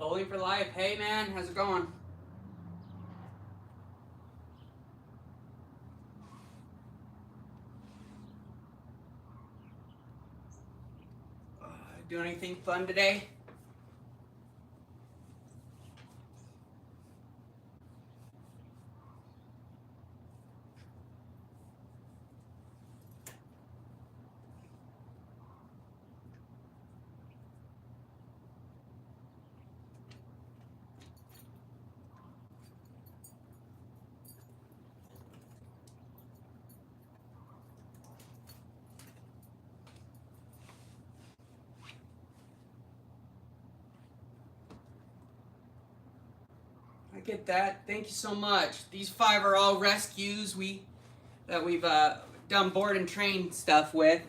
Bowling for life. Hey man, how's it going? Doing anything fun today? I get that. Thank you so much. These 5 are all rescues that we've done board and train stuff with.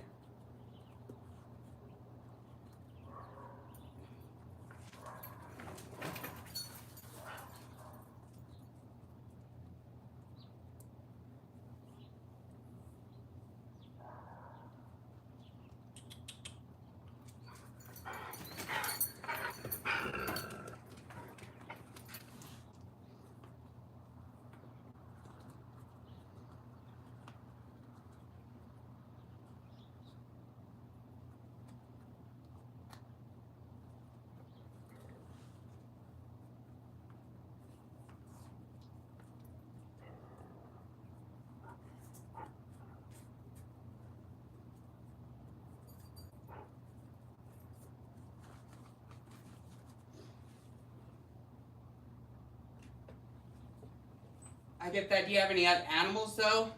I get that. Do you have any animals though?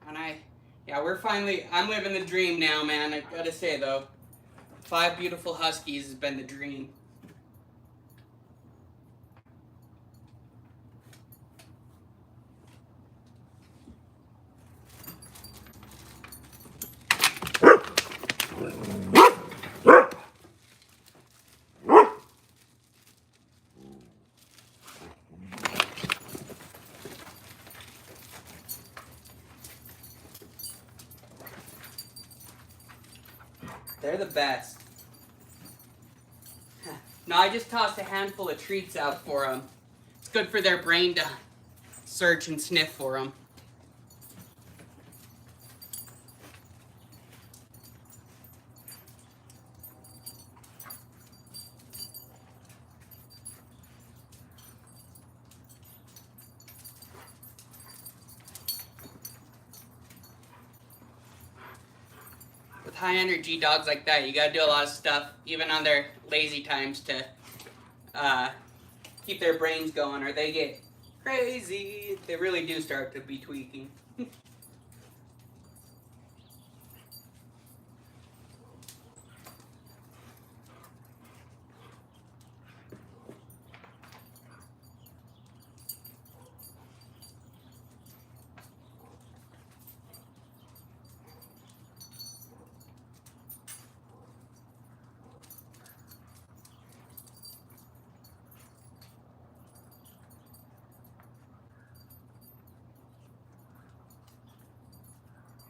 And I'm living the dream now, man. I gotta say though, 5 beautiful huskies has been the dream. They're the best. No, I just tossed a handful of treats out for them. It's good for their brain to search and sniff for them. With high energy dogs like that, you gotta do a lot of stuff, even on their lazy times, to keep their brains going, or they get crazy. They really do start to be tweaking.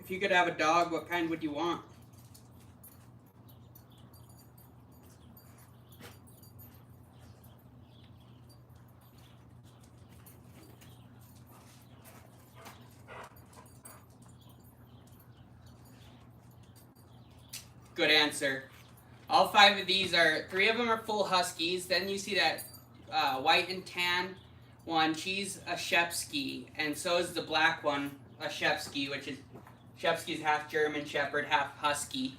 If you could have a dog, what kind would you want? Good answer. All 5 of these 3 of them are full huskies. Then you see that white and tan one. She's a Shepsky, and so is the black one, a Shepsky, which is Shepsky's half German Shepherd, half Husky.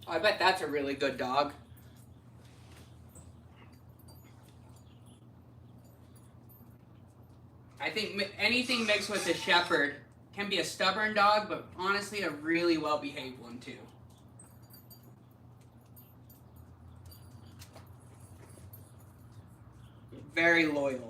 I bet that's a really good dog. I think anything mixed with a shepherd can be a stubborn dog, but honestly a really well-behaved one too. Very loyal.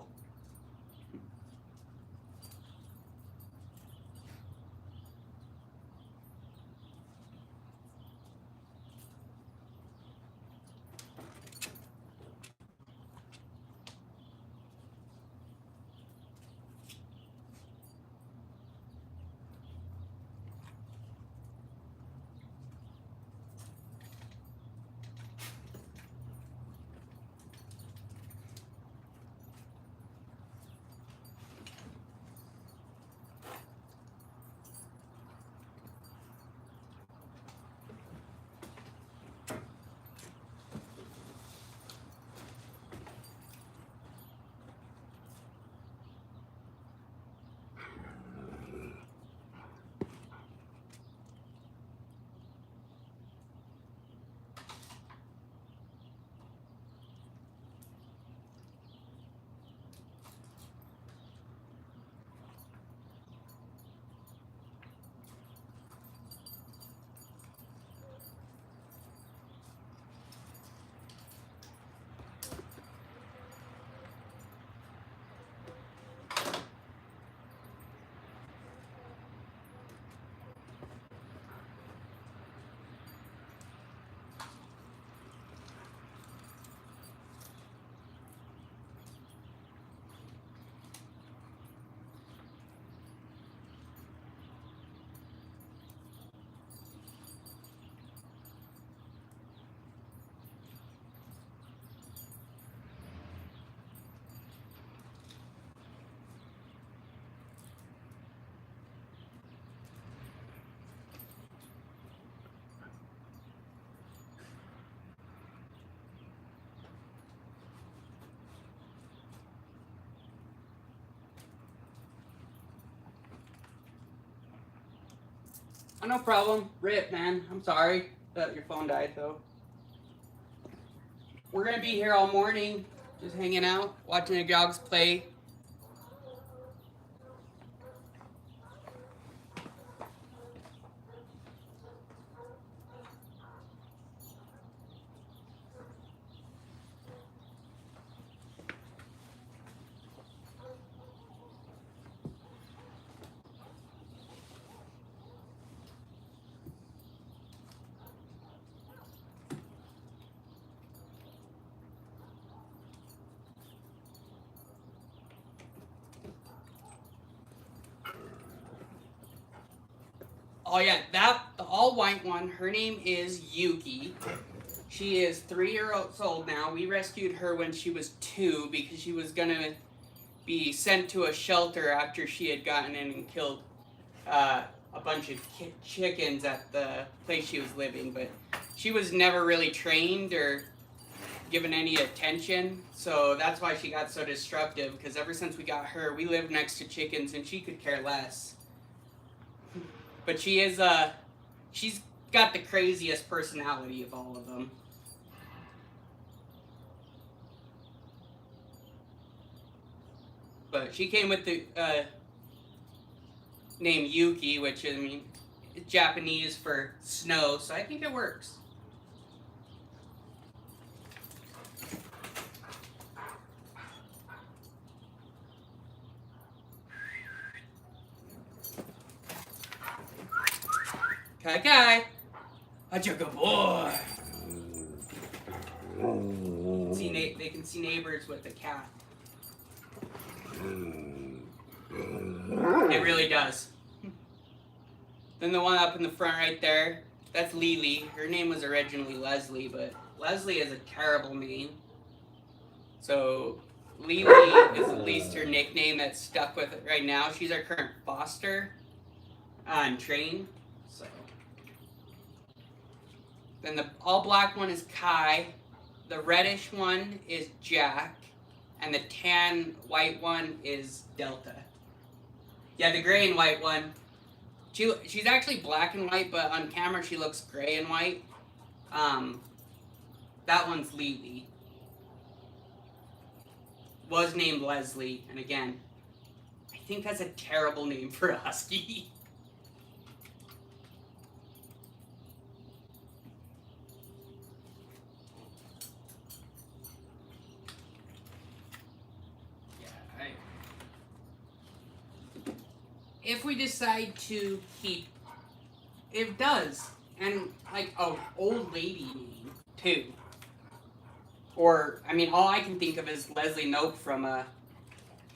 Oh, no problem. Rip, man. I'm sorry that your phone died, though. We're going to be here all morning, just hanging out, watching the dogs play. Oh yeah, the all white one, her name is Yuki. She is 3 years old now. We rescued her when she was 2 because she was gonna be sent to a shelter after she had gotten in and killed a bunch of chickens at the place she was living. But she was never really trained or given any attention, so that's why she got so destructive, because ever since we got her, we lived next to chickens and she could care less. But she's got the craziest personality of all of them. But she came with the name Yuki, which I mean, is Japanese for snow, so I think it works. Okay, a good boy. They can see neighbors with the cat. It really does. Then the one up in the front right there, that's Lily. Her name was originally Leslie, but Leslie is a terrible name. So Lily is at least her nickname that's stuck with it right now. She's our current foster and train. So then the all black one is Kai. The reddish one is Jack. And the tan white one is Delta. Yeah, the gray and white one. She's actually black and white, but on camera she looks gray and white. That one's Lily. Was named Leslie, and again, I think that's a terrible name for a husky. If we decide to keep, it does, and like a old lady name too. Or I mean, all I can think of is Leslie Knope from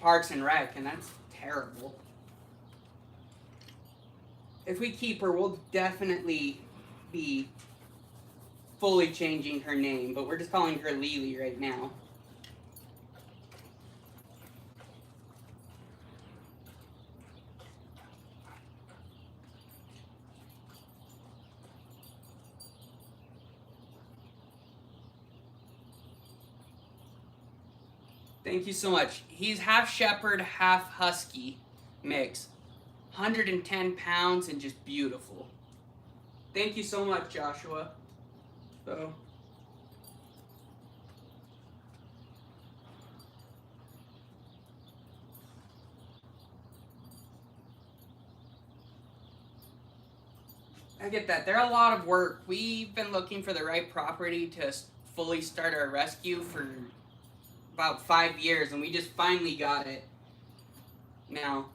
Parks and Rec, and that's terrible. If we keep her, we'll definitely be fully changing her name, but we're just calling her Lily right now. Thank you so much. He's half shepherd, half husky mix. 110 pounds and just beautiful. Thank you so much, Joshua. So, I get that. They're a lot of work. We've been looking for the right property to fully start our rescue for about 5 years, and we just finally got it now.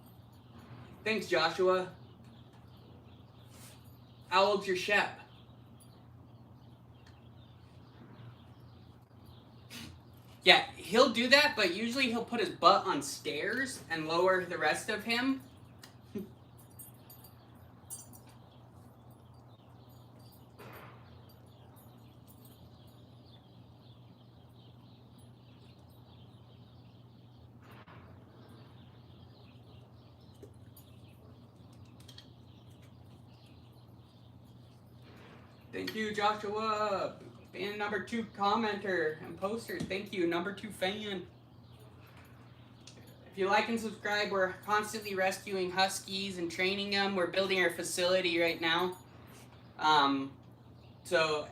Thanks, Joshua. How old's your Shep? Yeah, he'll do that, but usually he'll put his butt on stairs and lower the rest of him. Thank you, Joshua. Being number 2 commenter and poster. Thank you, number 2 fan. If you like and subscribe, we're constantly rescuing huskies and training them. We're building our facility right now. So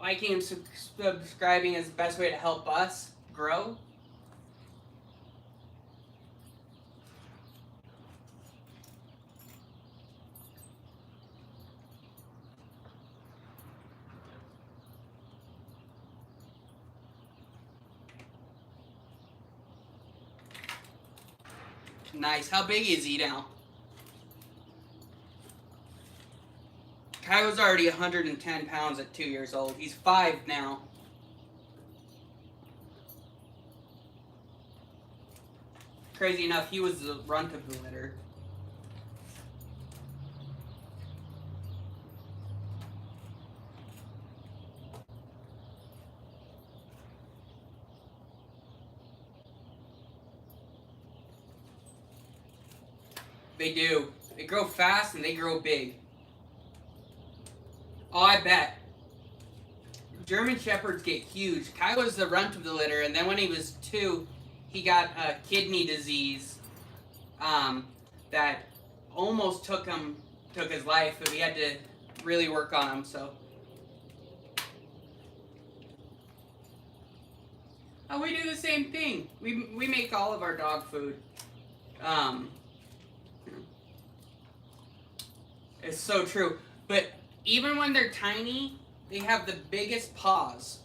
liking and subscribing is the best way to help us grow. Nice. How big is he now? Kai was already 110 pounds at 2 years old. He's 5 now. Crazy enough, he was the runt of the litter. They do. They grow fast and they grow big. Oh, I bet. German Shepherds get huge. Kai was the runt of the litter, and then when he was 2, he got a kidney disease that almost took his life, but we had to really work on him. So, oh, we do the same thing. We make all of our dog food. It's so true. But even when they're tiny, they have the biggest paws.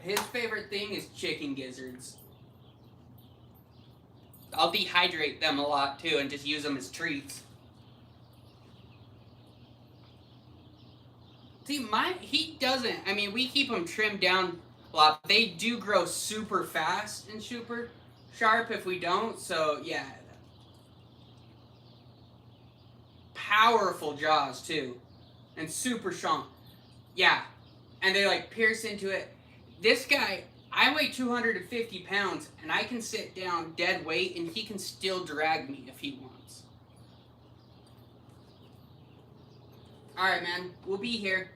His favorite thing is chicken gizzards. I'll dehydrate them a lot too and just use them as treats. See, he doesn't. I mean, we keep them trimmed down a lot. They do grow super fast and super sharp if we don't. So yeah, powerful jaws too, and super strong. Yeah, and they like pierce into it. This guy, I weigh 250 pounds, and I can sit down dead weight, and he can still drag me if he wants. All right, man, we'll be here.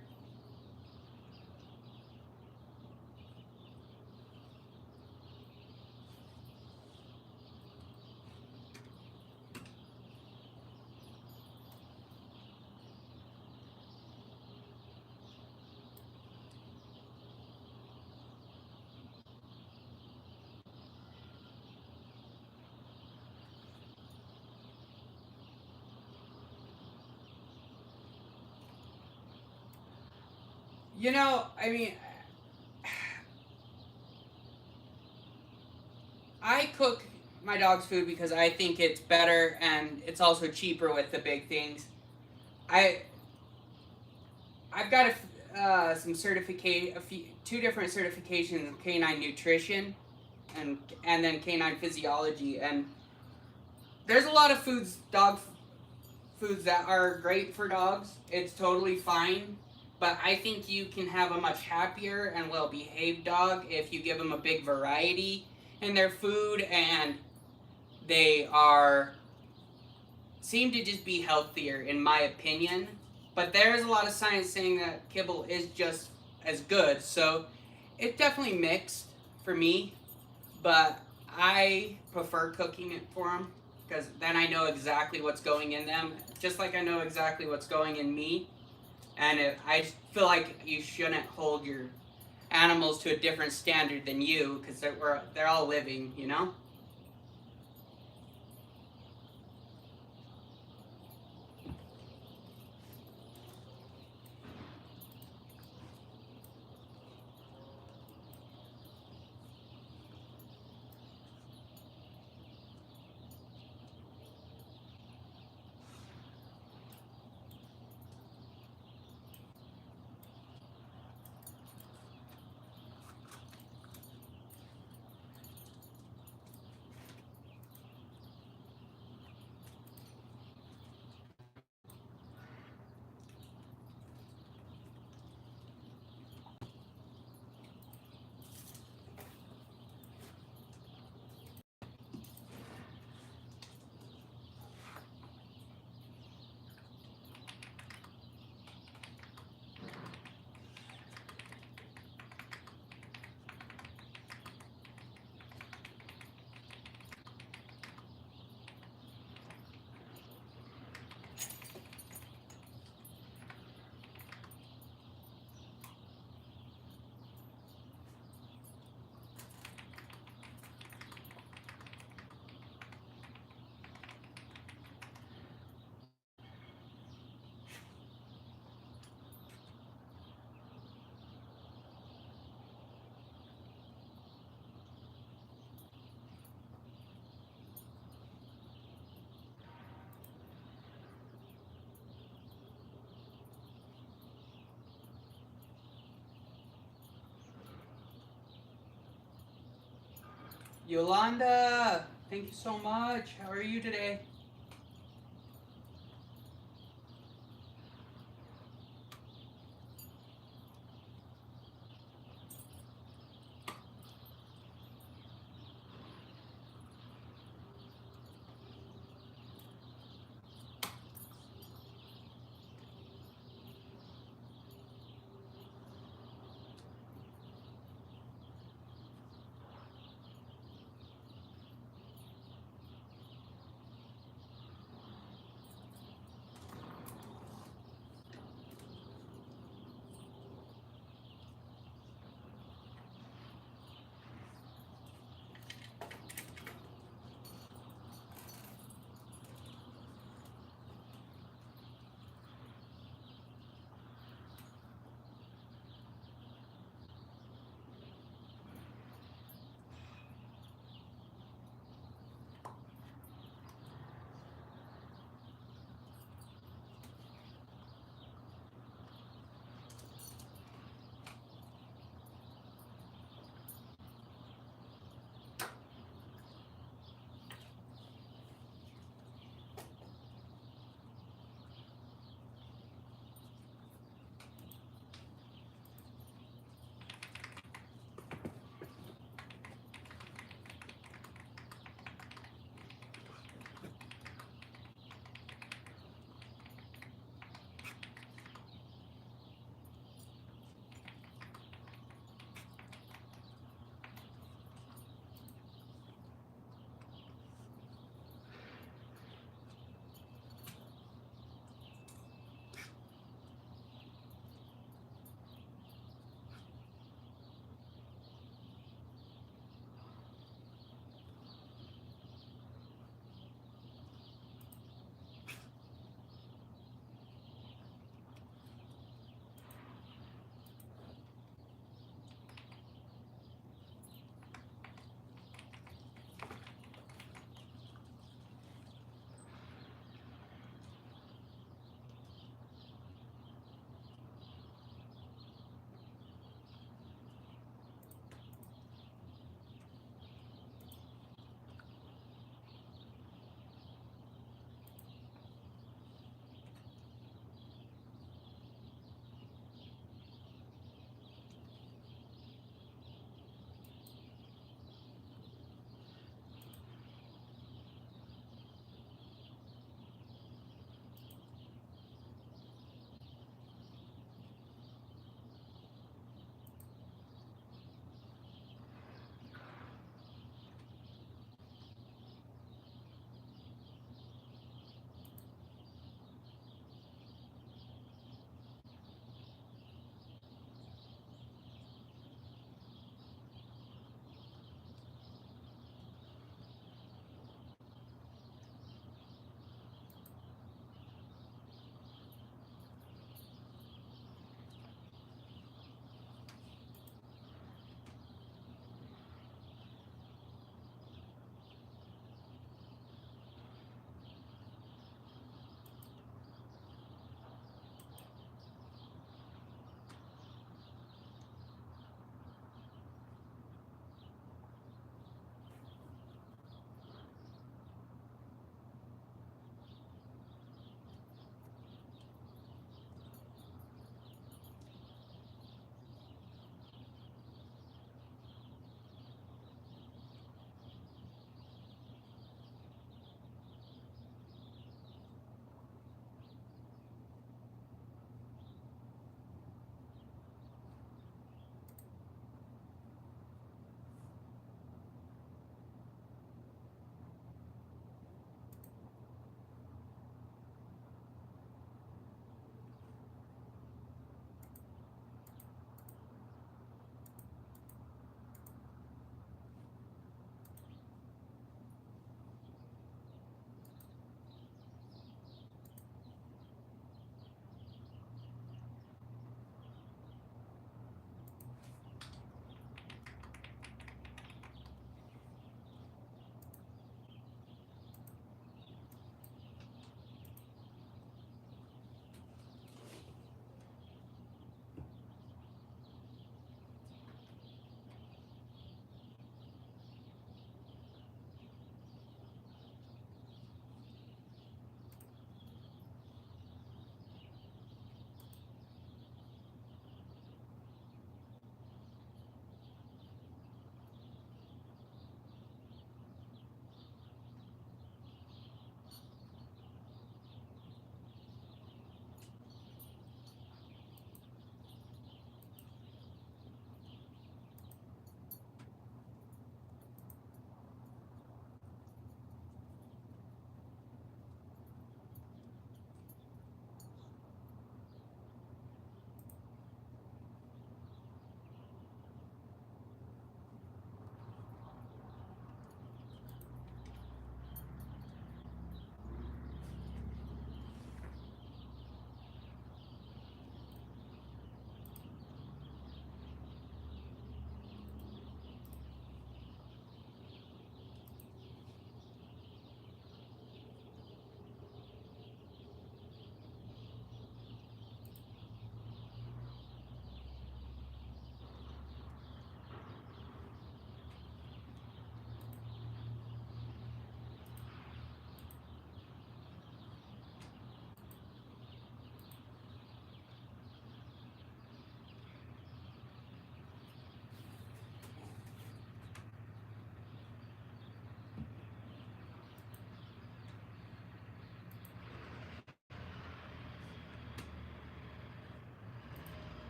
You know, I mean, I cook my dog's food because I think it's better and it's also cheaper with the big things. I've got some two different certifications in canine nutrition and then canine physiology, and there's a lot of dog foods that are great for dogs. It's totally fine. But I think you can have a much happier and well-behaved dog if you give them a big variety in their food, and they seem to just be healthier, in my opinion. But there's a lot of science saying that kibble is just as good, so it's definitely mixed for me. But I prefer cooking it for them because then I know exactly what's going in them, just like I know exactly what's going in me. And I feel like you shouldn't hold your animals to a different standard than you, because they're all living, you know? Yolanda, thank you so much. How are you today?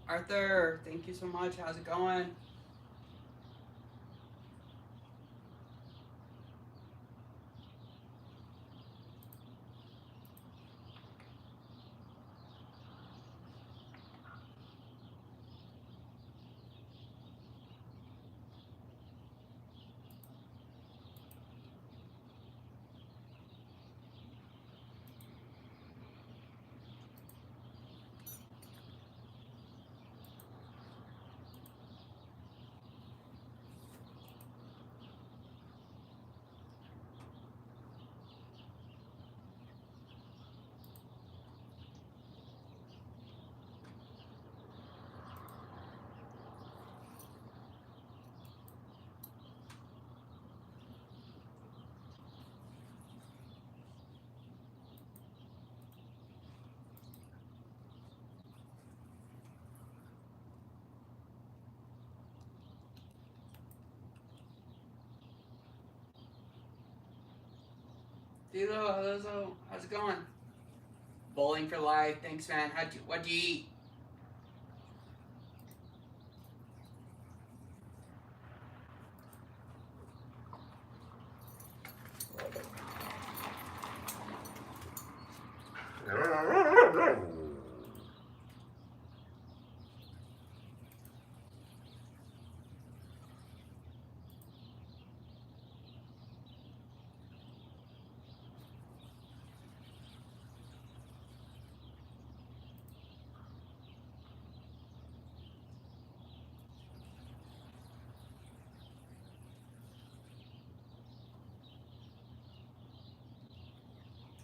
Arthur, thank you so much. How's it going? Dilo, hello, how's it going? Bowling for life. Thanks, man. What'd you eat?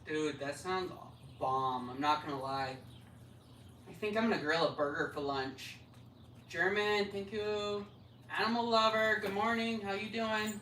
Dude, that sounds bomb. I'm not gonna lie. I think I'm gonna grill a burger for lunch. German, thank you. Animal lover, good morning. How you doing?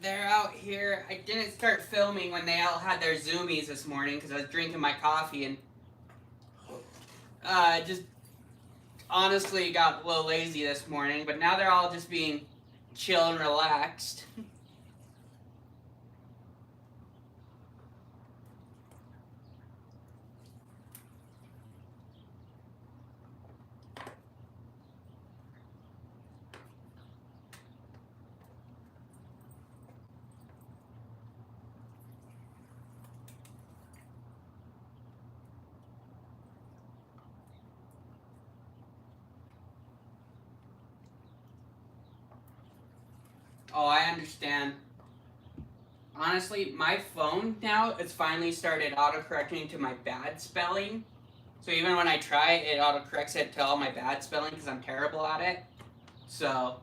They're out here. I didn't start filming when they all had their zoomies this morning because I was drinking my coffee and just honestly got a little lazy this morning. But now they're all just being chill and relaxed. Oh, I understand. Honestly, my phone now it's finally started autocorrecting to my bad spelling. So even when I try it, it autocorrects it to all my bad spelling because I'm terrible at it. So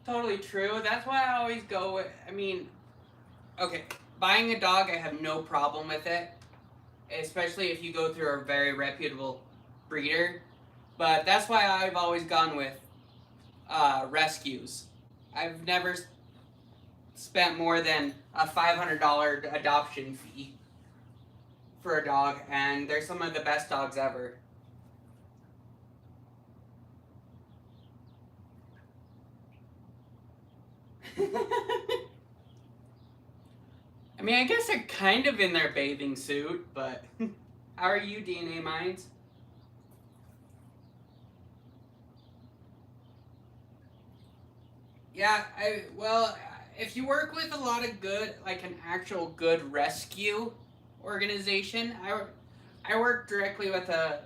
totally true. That's why I always go with, I mean, okay, buying a dog, I have no problem with it, especially if you go through a very reputable breeder. But that's why I've always gone with rescues. I've never spent more than a $500 adoption fee for a dog, and they're some of the best dogs ever. I mean, I guess they're kind of in their bathing suit, but how are you, DNA Minds? Yeah, well, if you work with a lot of good, like an actual good rescue organization, I work directly with a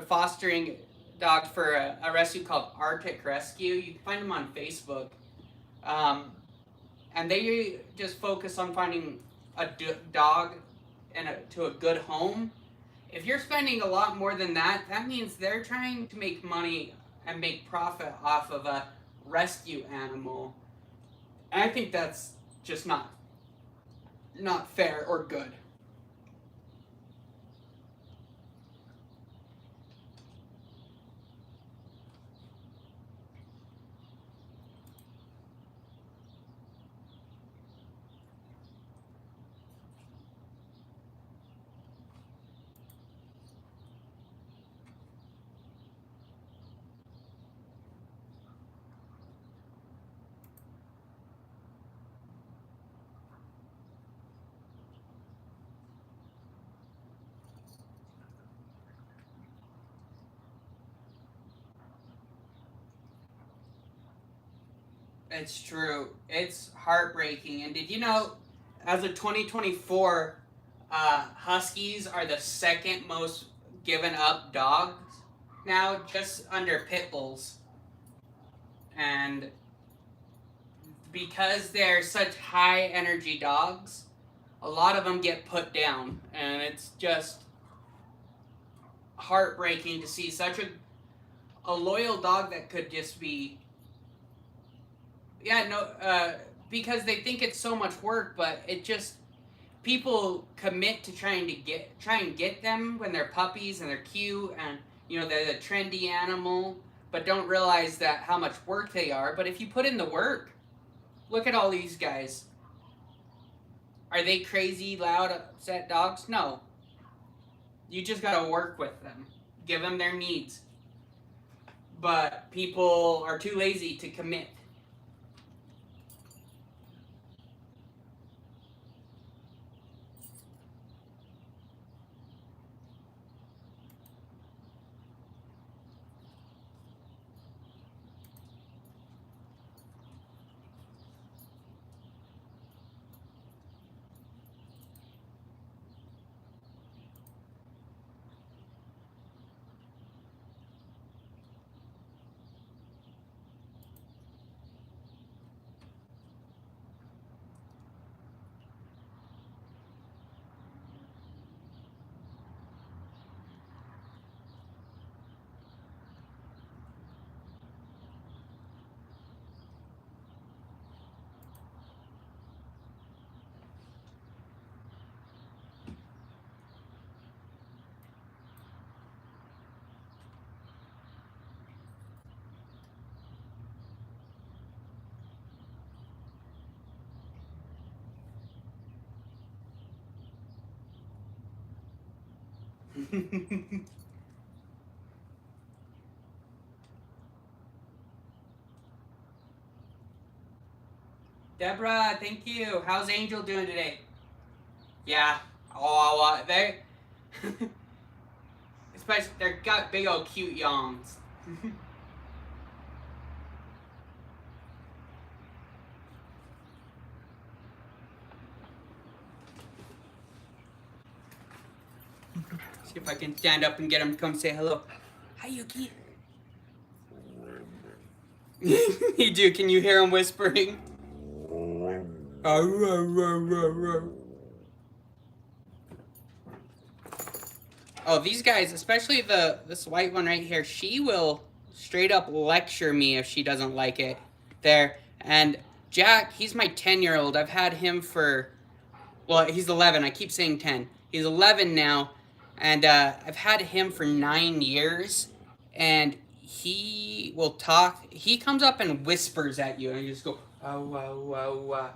fostering dog for a rescue called Arctic Rescue. You can find them on Facebook. And they just focus on finding a dog to a good home. If you're spending a lot more than that, that means they're trying to make money and make profit off of a rescue animal. And I think that's just not fair or good. It's true. It's heartbreaking. And did you know, as of 2024, Huskies are the second most given up dogs now, just under pit bulls. And because they're such high energy dogs, a lot of them get put down. And it's just heartbreaking to see such a loyal dog that could just be, yeah, no, because they think it's so much work, but it just, people commit to try and get them when they're puppies and they're cute and they're the trendy animal, but don't realize that how much work they are. But if you put in the work, look at all these guys. Are they crazy, loud, upset dogs? No. You just gotta work with them, give them their needs. But people are too lazy to commit. Deborah, thank you. How's Angel doing today? Yeah. Oh, they, especially they're got big old cute yawns. See if I can stand up and get him to come say hello. Hi, Yuki. You do. Can you hear him whispering? Oh, these guys, especially this white one right here, she will straight up lecture me if she doesn't like it. there. And Jack, he's my 10-year-old. I've had him for, well, he's 11. I keep saying 10. He's 11 now, and I've had him for 9 years. And he will talk. He comes up and whispers at you, and you just go, "Wow, wow, wow, wow."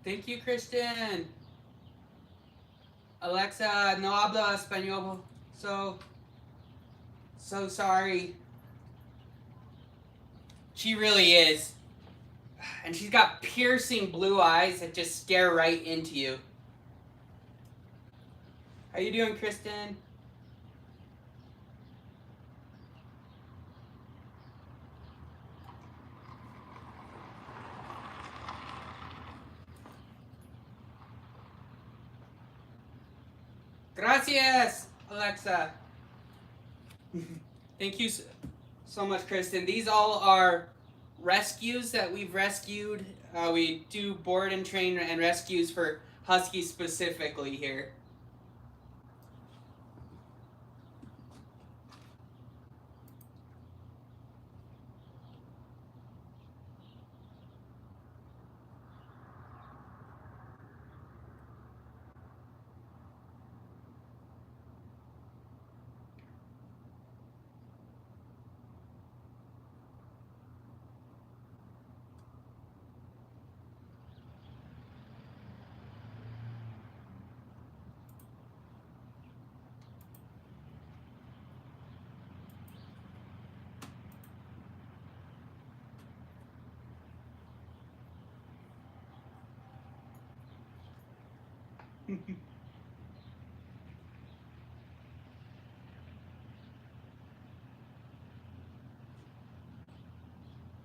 Thank you, Kristen. Alexa, no habla español. So sorry. She really is. And she's got piercing blue eyes that just stare right into you. How you doing, Kristen? Gracias, Alexa. Thank you so much, Kristen. These all are rescues that we've rescued. We do board and train and rescues for huskies specifically here.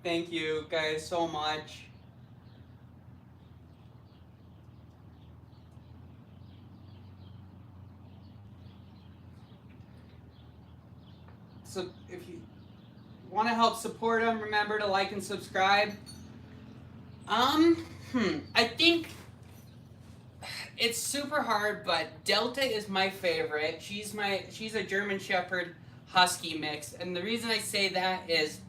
Thank you guys so much. So if you want to help support them, remember to like and subscribe. I think it's super hard, but Delta is my favorite. She's a German Shepherd Husky mix, and the reason I say that is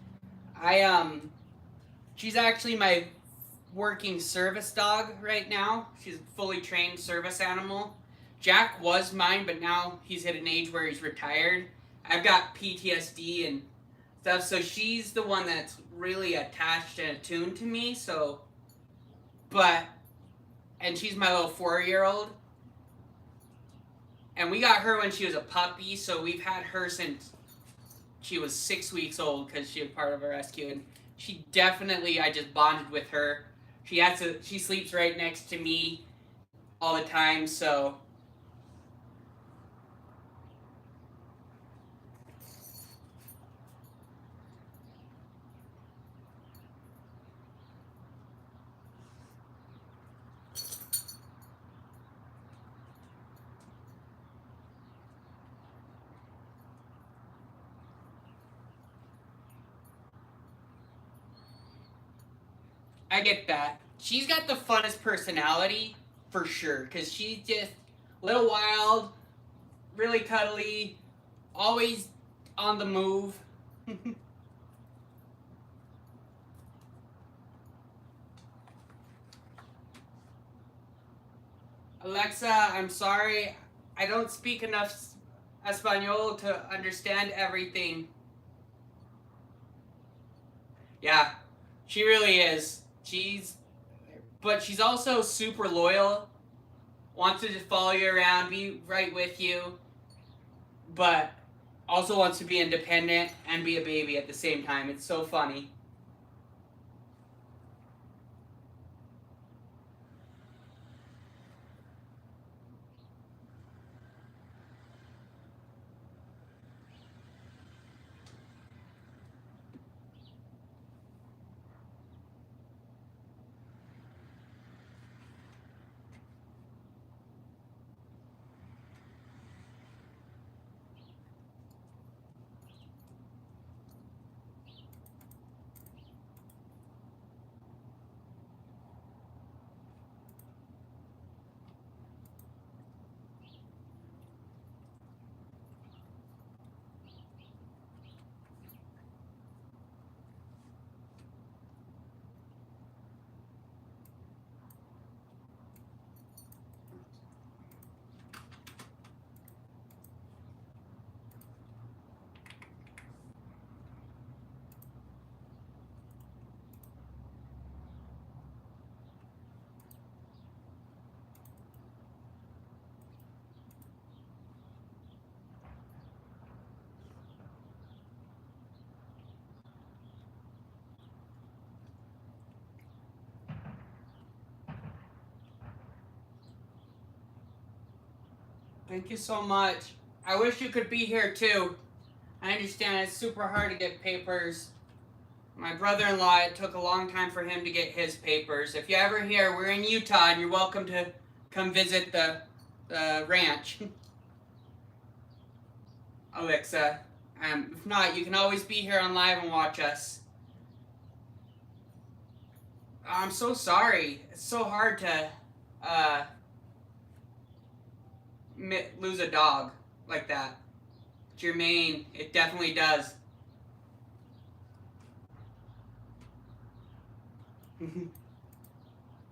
she's actually my working service dog right now. She's a fully trained service animal. Jack was mine, but now he's at an age where he's retired. I've got PTSD and stuff, so she's the one that's really attached and attuned to me. And she's my little 4-year-old. And we got her when she was a puppy, so we've had her since she was 6 weeks old because she was part of a rescue. And she definitely, I just bonded with her. She sleeps right next to me all the time, so. I get that. She's got the funnest personality, for sure, because she's just a little wild, really cuddly, always on the move. Alexa, I'm sorry. I don't speak enough Espanol to understand everything. Yeah, she really is. But she's also super loyal. Wants to just follow you around, be right with you, but also wants to be independent and be a baby at the same time. It's so funny. Thank you so much. I wish you could be here too. I understand it's super hard to get papers. My brother-in-law, it took a long time for him to get his papers. If you're ever here, we're in Utah, and you're welcome to come visit the ranch. Alexa. If not, you can always be here on live and watch us. I'm so sorry. It's so hard to uh, lose a dog like that. Jermaine, it definitely does.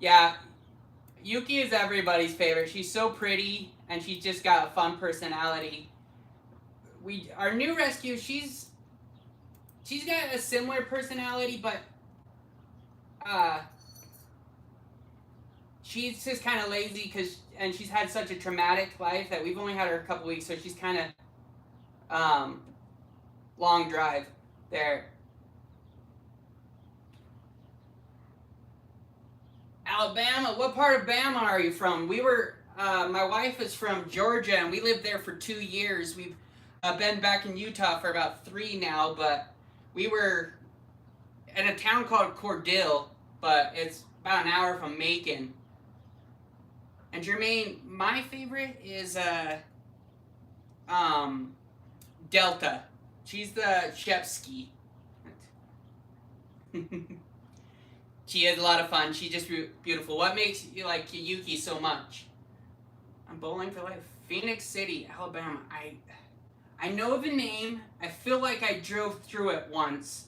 Yeah, Yuki is everybody's favorite. She's so pretty, and she's just got a fun personality. Our new rescue, she's got a similar personality, but uh, she's just kind of lazy and she's had such a traumatic life that we've only had her a couple weeks, so she's kind of long drive there. Alabama. What part of Bama are you from? My wife is from Georgia, and we lived there for 2 years. We've been back in Utah for about 3 now, but we were in a town called Cordell, but it's about an hour from Macon. And Jermaine, my favorite is Delta. She's the Shepsky. She is a lot of fun. She's just beautiful. What makes you like Yuki so much? I'm bowling for life. Phoenix City, Alabama. I know the name. I feel like I drove through it once,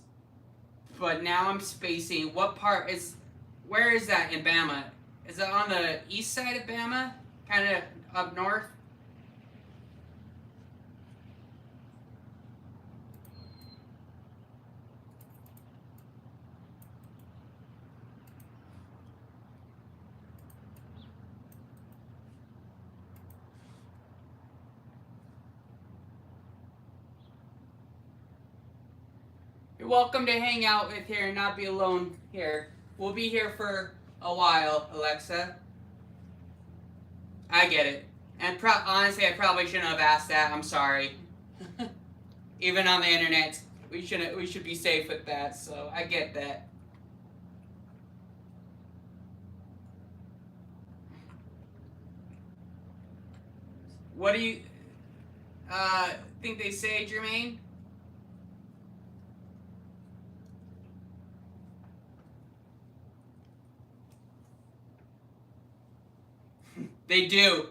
but now I'm spacing. Where is that in Bama? Is it on the east side of Bama? Kind of up north? You're welcome to hang out with here and not be alone here. We'll be here for a while, Alexa. I get it. And honestly, I probably shouldn't have asked that. I'm sorry. Even on the internet, we should be safe with that. So I get that. What do you think they say, Jermaine? They do.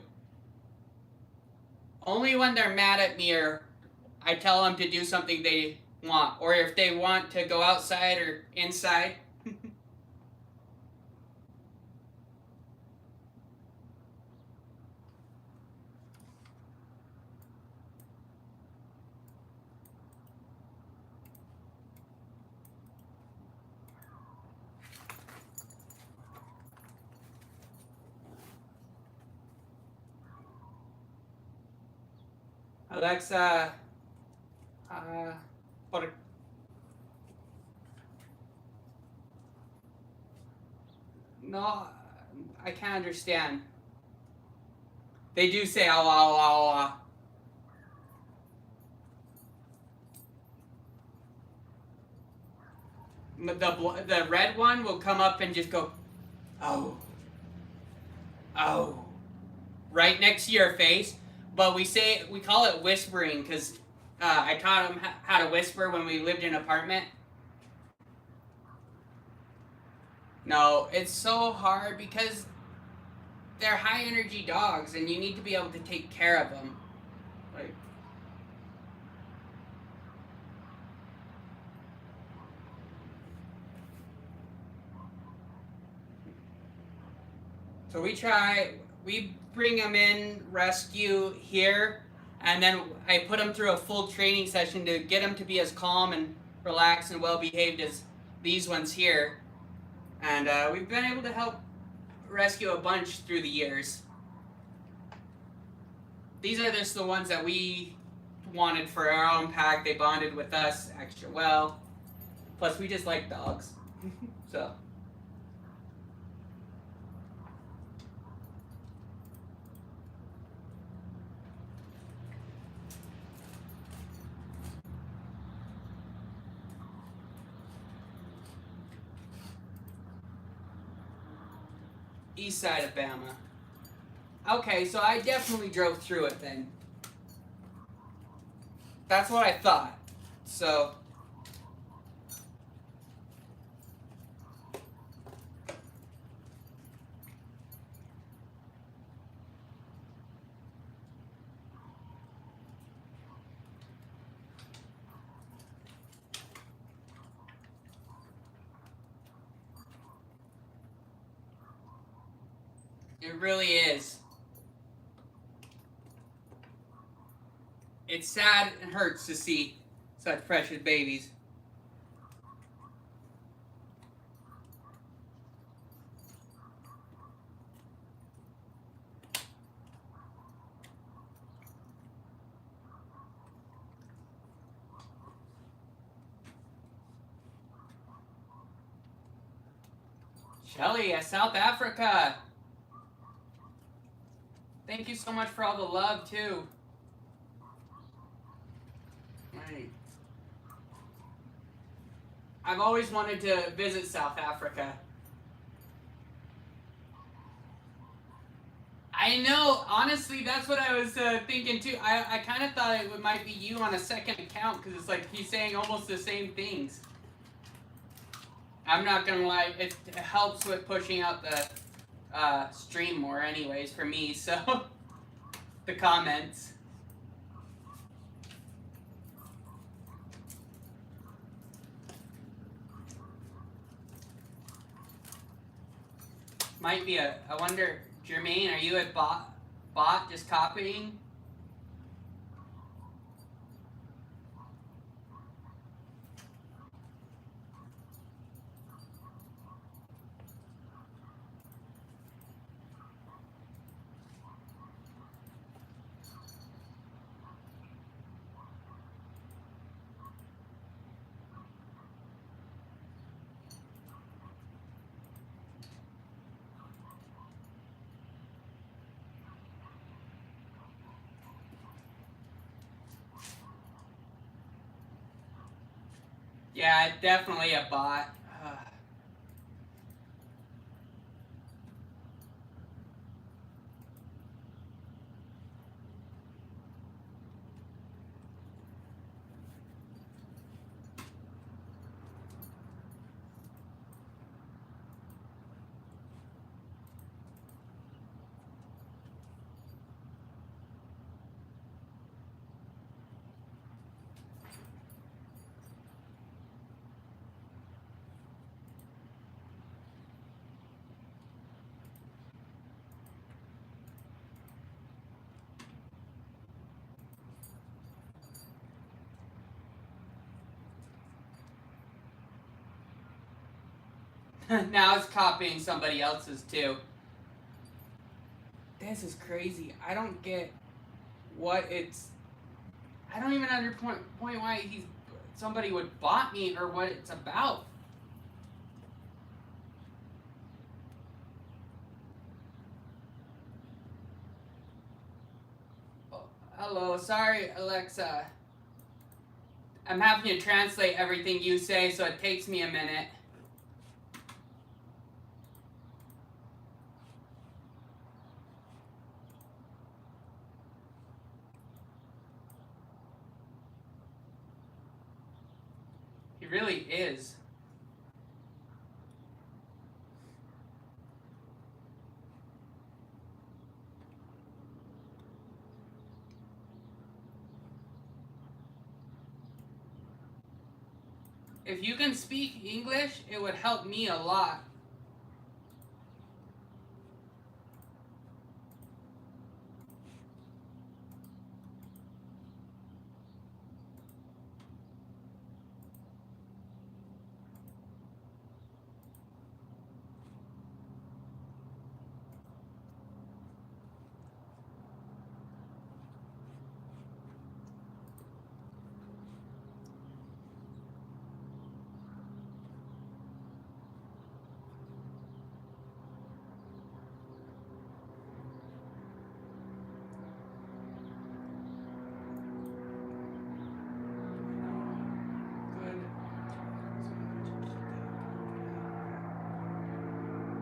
Only when they're mad at me or I tell them to do something they want. Or if they want to go outside or inside. Alexa, uh, por... No, I can't understand. They do say "awa awa awa." The red one will come up and just go, "Oh, oh," right next to your face. But we call it whispering because I taught them how to whisper when we lived in an apartment. No, it's so hard because they're high energy dogs and you need to be able to take care of them. Like, so we bring them in rescue here, and then I put them through a full training session to get them to be as calm and relaxed and well behaved as these ones here. And we've been able to help rescue a bunch through the years. These are just the ones that we wanted for our own pack. They bonded with us extra well. Plus, we just like dogs. So. East side of Bama. Okay, so I definitely drove through it then. That's what I thought. So. It really is. It's sad and hurts to see such precious babies. Shelly, South Africa. Thank you so much for all the love, too. Right. I've always wanted to visit South Africa. I know, honestly, that's what I was thinking, too. I kind of thought it might be you on a second account, because it's like he's saying almost the same things. I'm not going to lie, it helps with pushing out the stream more anyways for me, so the comments. Might be I wonder, Jermaine, are you a bot just copying? Yeah, definitely a bot. Now it's copying somebody else's too. This is crazy. I don't get what it's I don't even understand why somebody would bot me or what it's about. Oh, hello, sorry, Alexa. I'm having to translate everything you say, so it takes me a minute. He really is. If you can speak English, it would help me a lot.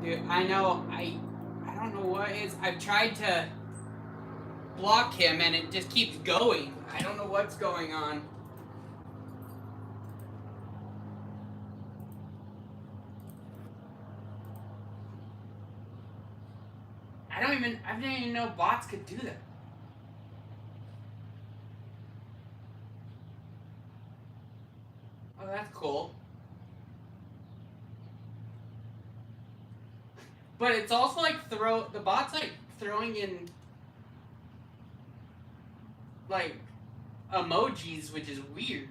Dude, I know, I don't know what it is. I've tried to block him and it just keeps going. I don't know what's going on. I didn't even know bots could do that. Oh, that's cool. But it's also like the bot's like throwing in like emojis, which is weird.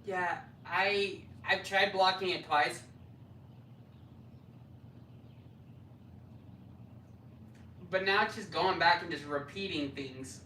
Yeah, I've tried blocking it twice. But now it's just going back and just repeating things.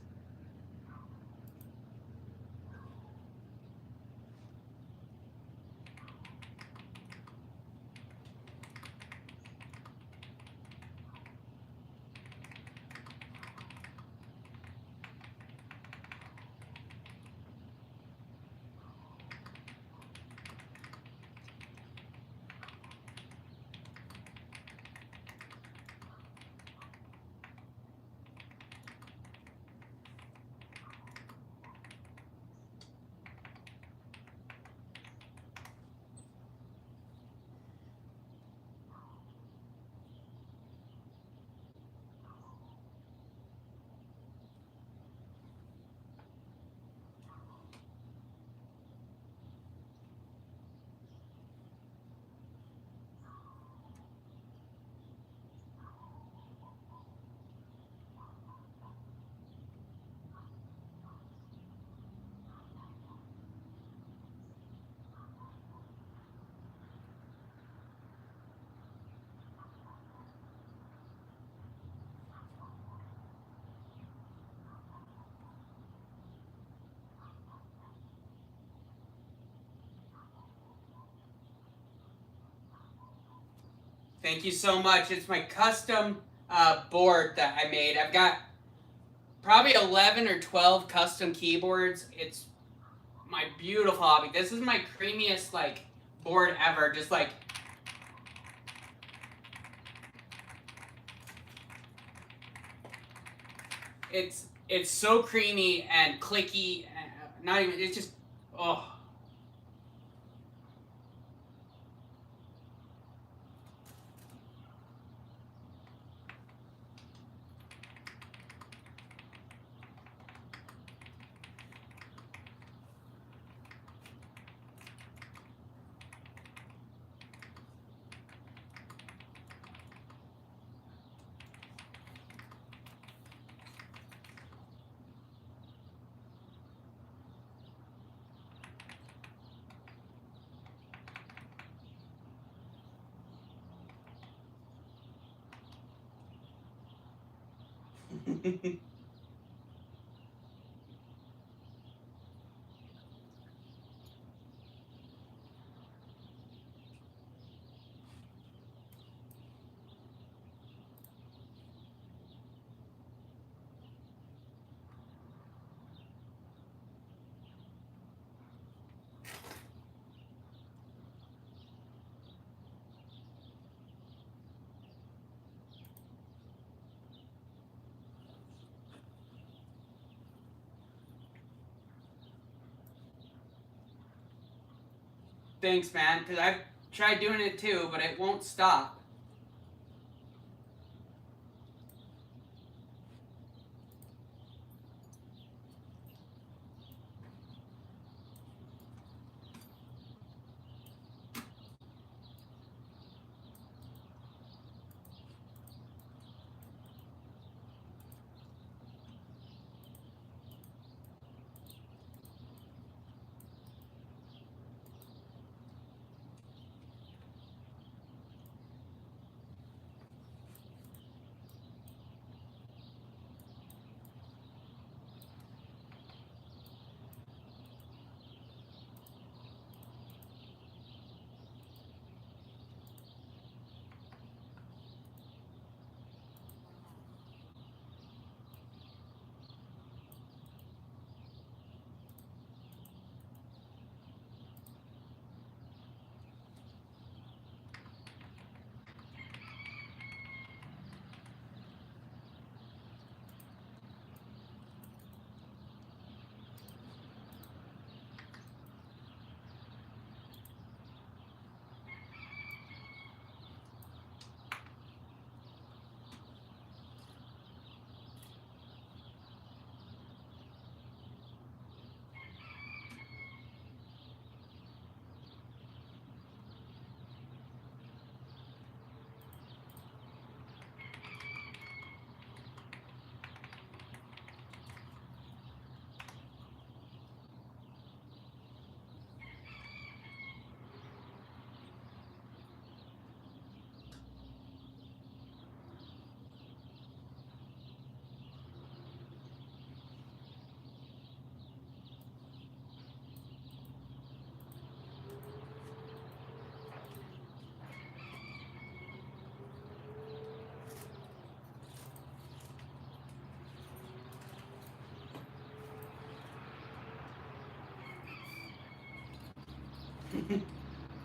Thank you so much. It's my custom board that I made. I've got probably 11 or 12 custom keyboards. It's my beautiful hobby. This is my creamiest like board ever. Just like it's so creamy and clicky. Not even. It's just oh. Thanks, man. Because I've tried doing it too, but it won't stop.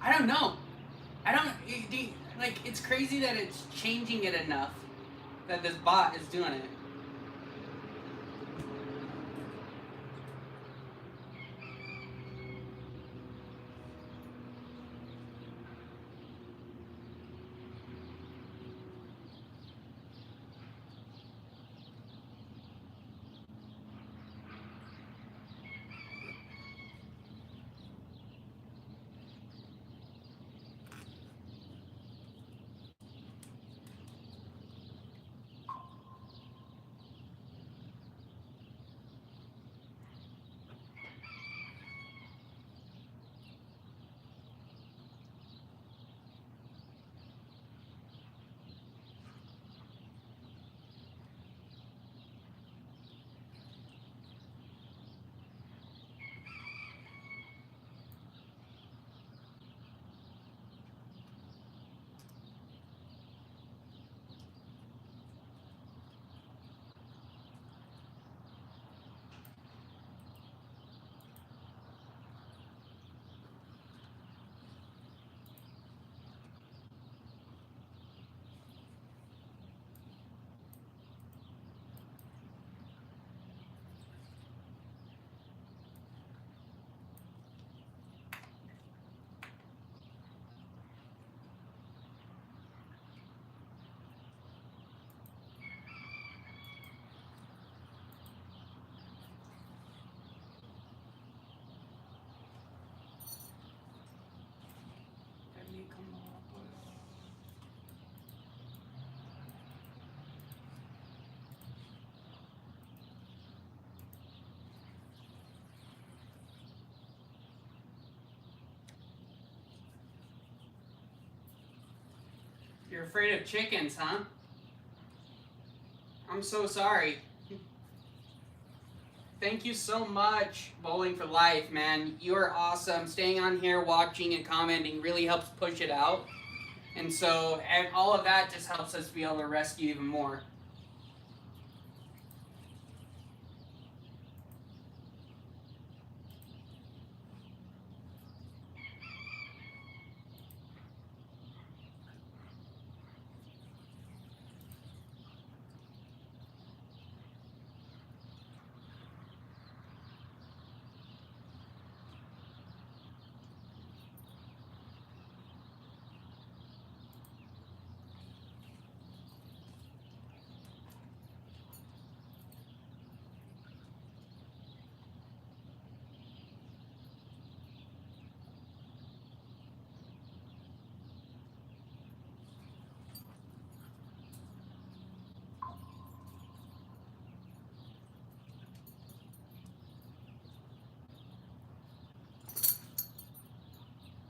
I don't know. I don't like. It's crazy that it's changing it enough that this bot is doing it. You're afraid of chickens, huh? I'm so sorry. Thank you so much, Bowling for Life, man. You are awesome. Staying on here, watching, and commenting really helps push it out. And so, and all of that just helps us be able to rescue even more.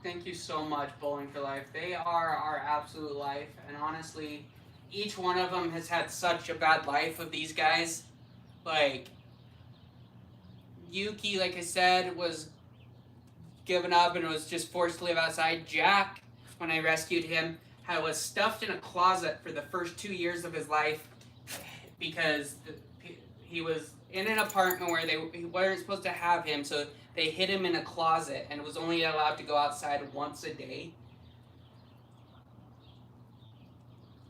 Thank you so much, Bowling for Life. They are our absolute life, and honestly, each one of them has had such a bad life with these guys. Like, Yuki, like I said, was given up and was just forced to live outside. Jack, when I rescued him, was stuffed in a closet for the first 2 years of his life because he was in an apartment where they weren't supposed to have him, so they hid him in a closet and was only allowed to go outside once a day.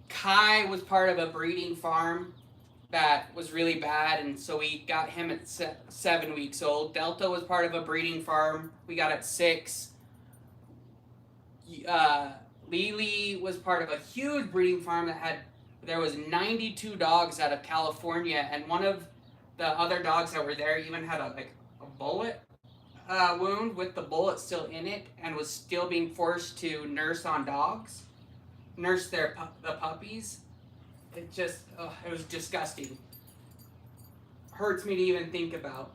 Kai was part of a breeding farm that was really bad, and so we got him at 7 weeks old. Delta was part of a breeding farm. We got at 6. Lily was part of a huge breeding farm there was 92 dogs out of California, and one of the other dogs that were there even had a bullet wound with the bullet still in it, and was still being forced to nurse the puppies. It was disgusting. Hurts me to even think about.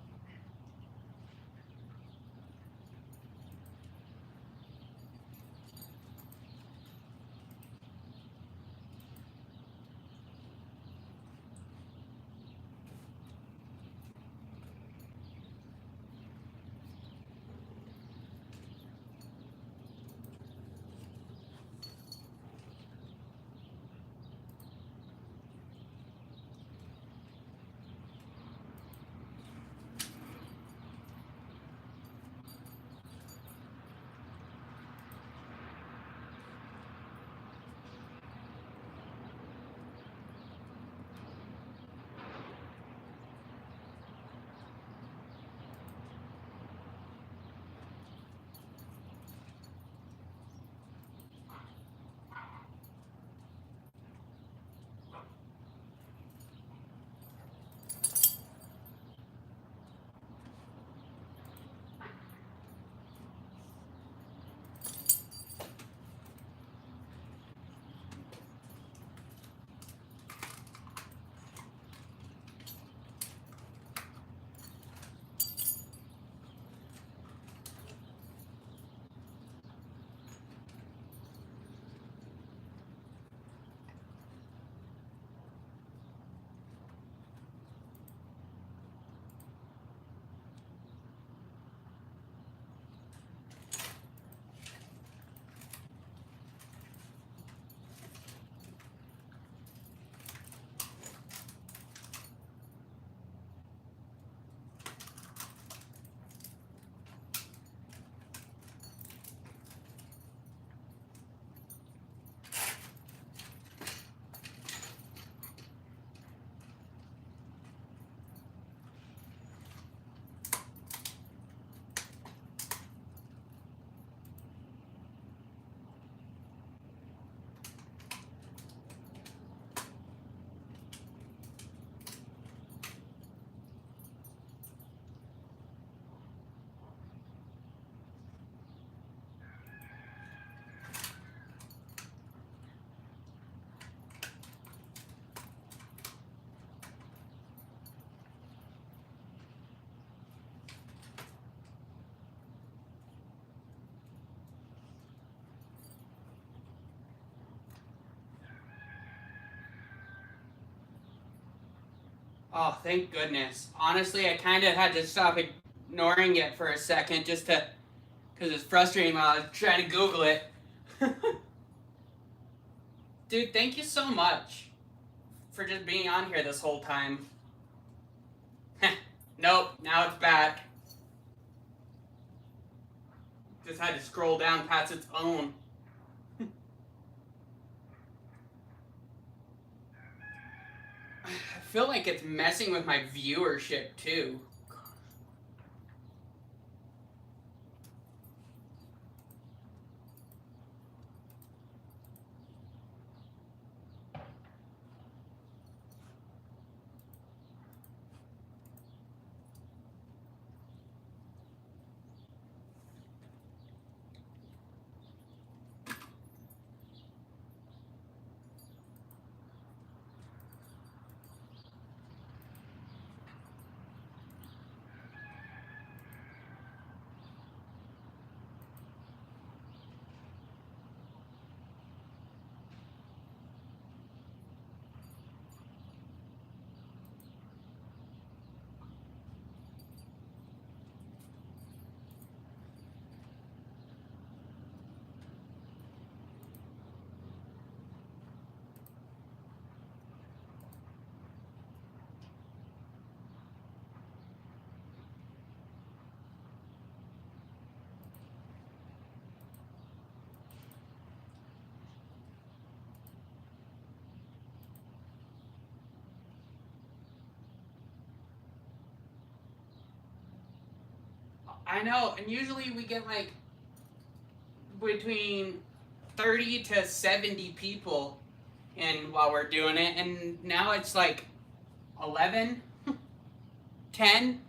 Oh, thank goodness. Honestly, I kind of had to stop ignoring it for a second just to, because it's frustrating while I was trying to Google it. Dude, thank you so much for just being on here this whole time. Nope, now it's back. Just had to scroll down past its own. I feel like it's messing with my viewership too. I know, and usually we get like between 30 to 70 people in while we're doing it, and now it's like 11, 10.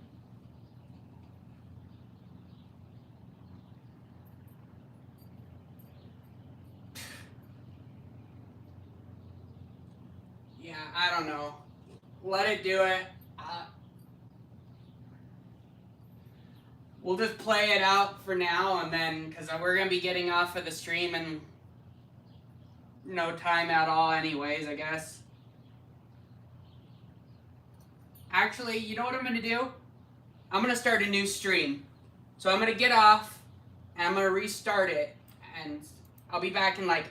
Yeah, I don't know. Let it do it. We'll just play it out for now, and then because we're gonna be getting off of the stream in no time at all, anyways. I guess. Actually, you know what I'm gonna do? I'm gonna start a new stream. So I'm gonna get off, and I'm gonna restart it, and I'll be back in like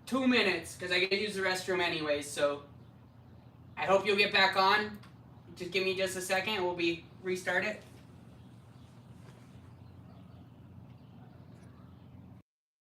2 minutes because I gotta use the restroom anyways. So I hope you'll get back on. Just give me just a second, and we'll restart it.